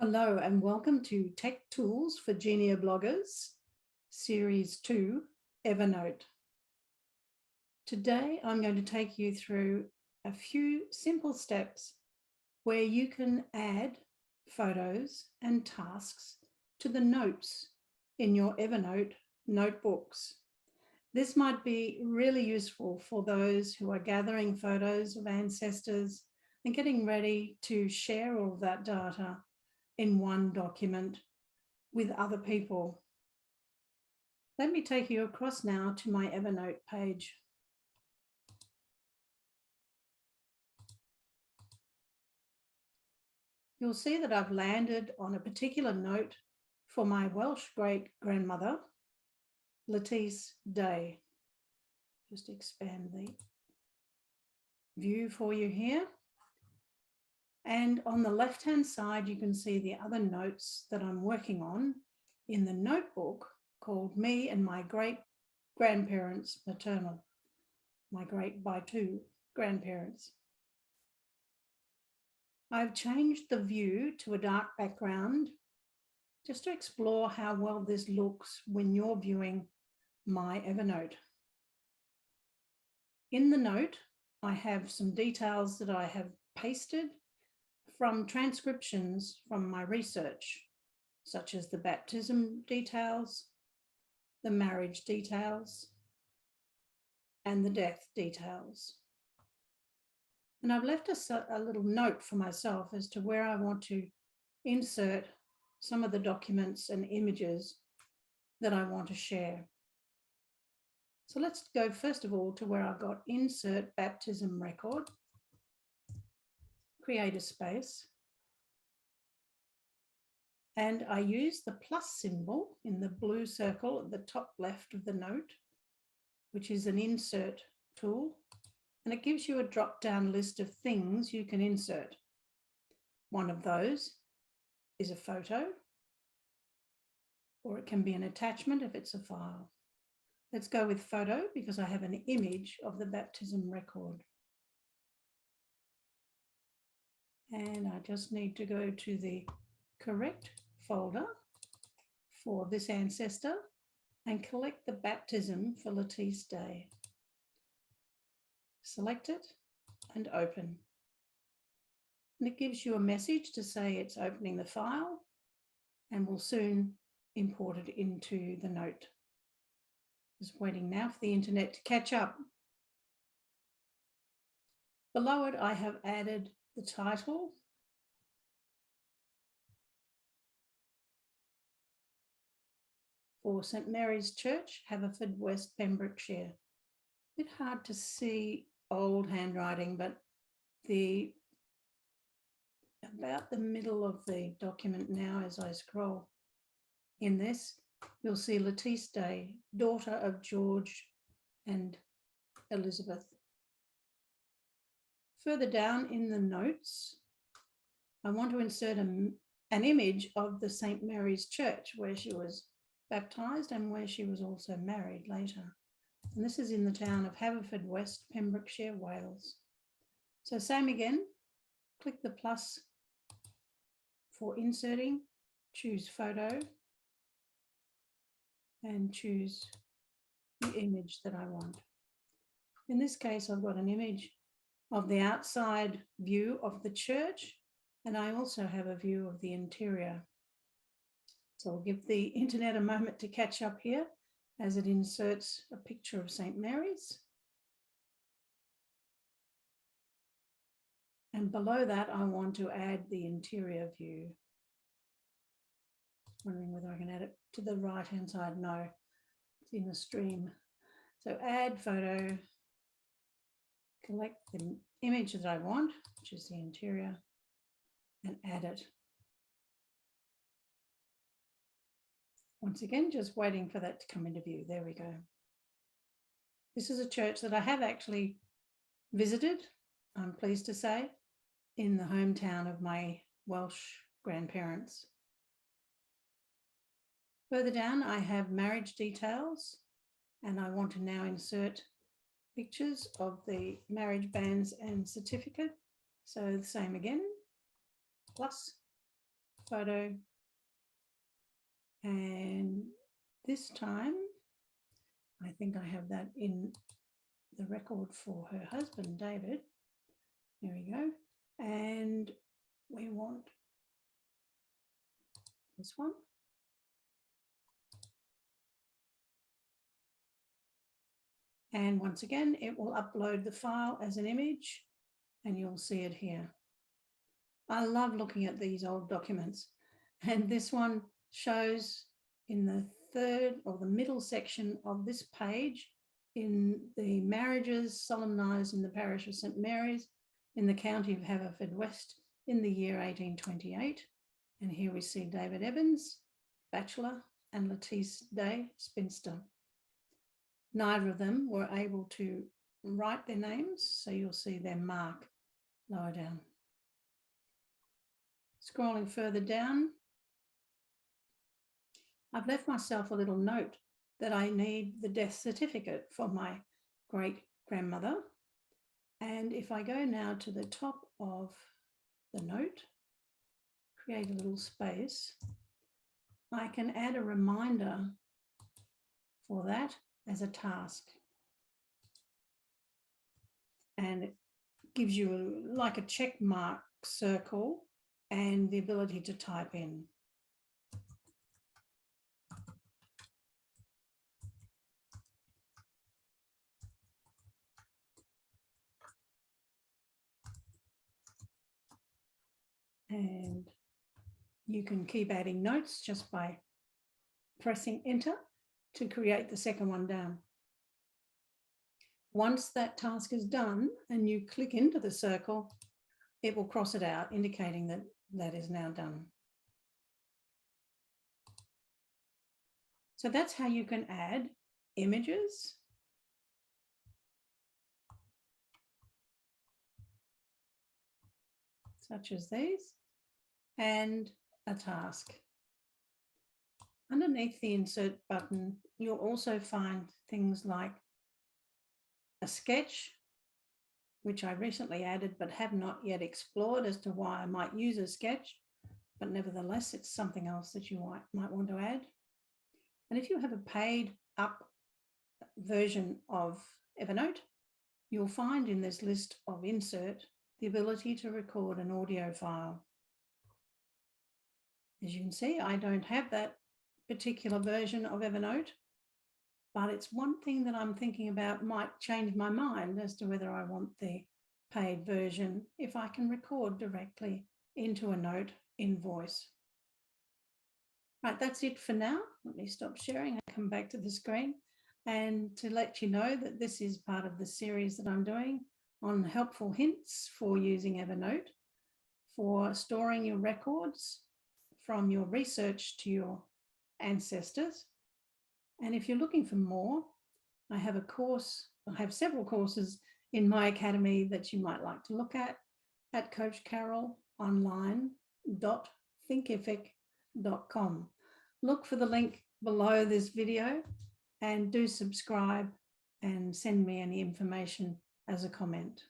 Hello and welcome to Tech Tools for Geneabloggers, Series 2, Evernote. Today I'm going to take you through a few simple steps where you can add photos and tasks to the notes in your Evernote notebooks. This might be really useful for those who are gathering photos of ancestors and getting ready to share all of that data in one document with other people. Let me take you across now to my Evernote page. You'll see that I've landed on a particular note for my Welsh great-grandmother, Lettice Day. Just expand the view for you here. And on the left-hand side, you can see the other notes that I'm working on in the notebook called Me and My Great-Grandparents Maternal, my great by two grandparents. I've changed the view to a dark background just to explore how well this looks when you're viewing my Evernote. In the note, I have some details that I have pasted from transcriptions from my research, such as the baptism details, the marriage details, and the death details. And I've left a little note for myself as to where I want to insert some of the documents and images that I want to share. So let's go first of all to where I've got insert baptism record, create a space, and I use the plus symbol in the blue circle at the top left of the note, which is an insert tool, and it gives you a drop-down list of things you can insert. One of those is a photo, or it can be an attachment if it's a file. Let's go with photo because I have an image of the baptism record. And I just need to go to the correct folder for this ancestor and collect the baptism for Lettice Day. Select it and open. And it gives you a message to say it's opening the file and will soon import it into the note. Just waiting now for the internet to catch up. Below it, I have added the title for St Mary's Church, Haverfordwest, Pembrokeshire. A bit hard to see old handwriting, but about the middle of the document now as I scroll in this, you'll see Lettice Day, daughter of George and Elizabeth. Further down in the notes, I want to insert an image of the St Mary's Church where she was baptised and where she was also married later. And this is in the town of Haverfordwest, Pembrokeshire, Wales. So same again, click the plus for inserting, choose photo, and choose the image that I want. In this case, I've got an image of the outside view of the church, and I also have a view of the interior. So I'll give the internet a moment to catch up here as it inserts a picture of St. Mary's. And below that, I want to add the interior view. Wondering whether I can add it to the right-hand side. No, it's in the stream. So add photo, collect the image that I want, which is the interior, and add it. Once again, just waiting for that to come into view. There we go. This is a church that I have actually visited, I'm pleased to say, in the hometown of my Welsh grandparents. Further down, I have marriage details, and I want to now insert pictures of the marriage banns and certificate. So the same again, plus photo. And this time, I think I have that in the record for her husband, David. There we go. And we want this one. And once again, it will upload the file as an image and you'll see it here. I love looking at these old documents. And this one shows in the third or the middle section of this page in the marriages solemnised in the parish of St Mary's in the county of Haverfordwest in the year 1828. And here we see David Evans, bachelor, and Lettice Day, spinster. Neither of them were able to write their names, so you'll see their mark lower down. Scrolling further down, I've left myself a little note that I need the death certificate for my great-grandmother. And if I go now to the top of the note, create a little space, I can add a reminder for that as a task. And it gives you like a check mark circle and the ability to type in. And you can keep adding notes just by pressing enter to create the second one down. Once that task is done and you click into the circle, it will cross it out, indicating that that is now done. So that's how you can add images, such as these, and a task. Underneath the insert button, you'll also find things like a sketch, which I recently added but have not yet explored as to why I might use a sketch, but nevertheless, it's something else that you might want to add. And if you have a paid up version of Evernote, you'll find in this list of insert the ability to record an audio file. As you can see, I don't have that particular version of Evernote, but it's one thing that I'm thinking about might change my mind as to whether I want the paid version if I can record directly into a note in voice. Right, that's it for now. Let me stop sharing and come back to the screen, and to let you know that this is part of the series that I'm doing on helpful hints for using Evernote for storing your records from your research to your ancestors. And if you're looking for more, I have several courses in my academy that you might like to look at coachcaroleonline.thinkific.com. Look for the link below this video and do subscribe and send me any information as a comment.